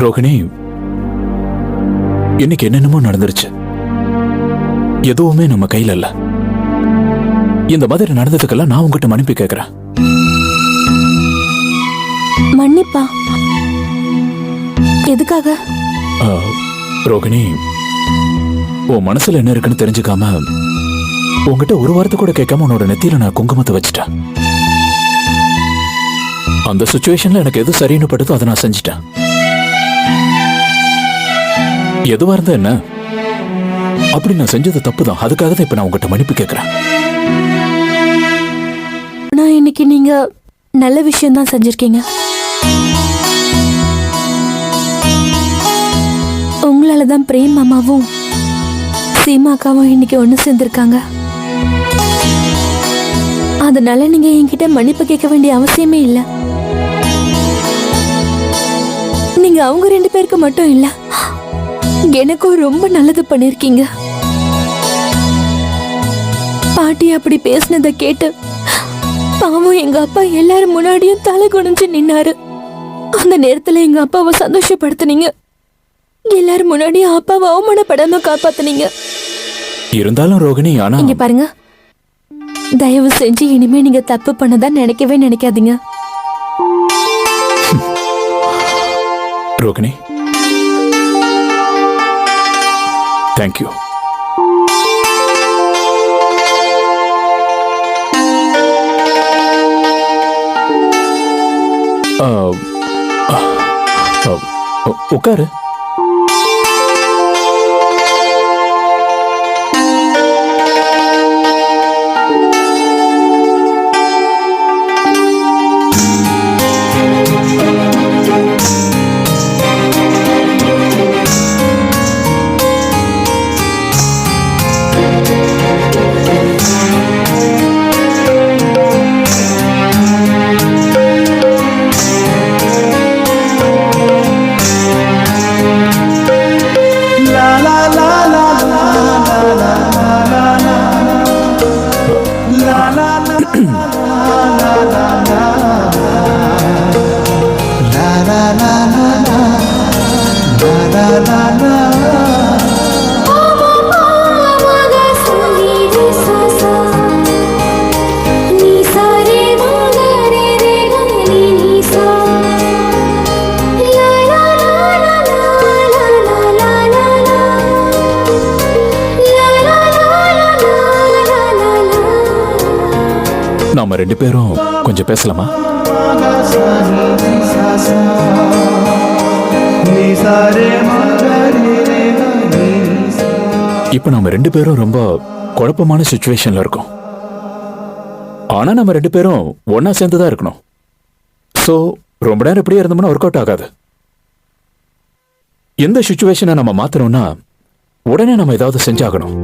ரோகிணி, இன்னைக்கு என்னென்னமோ நடந்துருச்சு. எதுவுமே நம்ம கையில இல்ல. இந்த மாதிரி நடந்ததுக்கெல்லாம் நான் உங்ககிட்ட மன்னிப்பு கேட்கிறேன். மன்னிப்பா? எதுக்காக? ரோகிணி, உன் மனசுல என்ன இருக்குன்னு தெரிஞ்சுக்காம உங்ககிட்ட ஒரு வாரத்தை கூட கேட்காம உன்னோட நெத்தியில நான் குங்குமத்தை வச்சுட்டேன். அந்த சுச்சுவேஷன்ல எனக்கு எது சரின்னு படுதோ அதை நான் செஞ்சுட்டேன். எதுவா இருந்தா என்ன, அப்படி நான் செஞ்சது தப்பு தான். அதுக்காக தான் இப்ப நான் உங்ககிட்ட மன்னிப்பு கேட்கிறேன். நான் இன்னைக்கு நீங்க நல்ல விஷயம் தான் செஞ்சிருக்கீங்க. உங்களாலதான் பிரேம் மாமாவும் சீமா அக்காவும் இன்னைக்கு ஒண்ணு சேர்ந்திருக்காங்க. அதனால நீங்க என்கிட்ட மன்னிப்பு கேட்க வேண்டிய அவசியமே இல்ல. நீங்க அவங்க 2 பேருக்கு மட்டும் இல்ல, எனக்கும் ரொம்ப நல்லது பண்ணிருக்கீங்க. பாட்டி அப்படி பேசினதை கேட்டு பாவம் எங்க அப்பா எல்லாரும் முன்னாடியும் தலை குனிஞ்சு நின்னாரு. அந்த நேரத்துல எங்க அப்பாவை சந்தோஷப்படுத்தினீங்க. எல்லாரும் முன்னாடியும் அப்பாவை அவமானப்படாம காப்பாத்தினீங்க. இருந்தாலும் ரோகிணி, ஆனா இங்க பாருங்க, தயவு செஞ்சு இனிமே நீங்க தப்பு பண்ணதா நினைக்கவே நினைக்காதீங்க. ரோகிணி, தேங்க்யூ. உட்காரு. நாம 2 பேரும் கொஞ்சம் பேசலாமா? இப்ப நாம 2 பேரும் ரொம்ப குழப்பமான சிச்சுவேஷன்ல இருக்கோம். ஆனா நம்ம 2 பேரும் ஒன்னா சேர்ந்துதான் இருக்கணும். சோ ரொம்ப நேரம் இப்படியே இருந்தோம்னா ஒர்க் அவுட் ஆகாது. எந்த சிச்சுவேஷனை நம்ம மாத்தணும்னா உடனே நம்ம ஏதாவது செஞ்சாகணும்.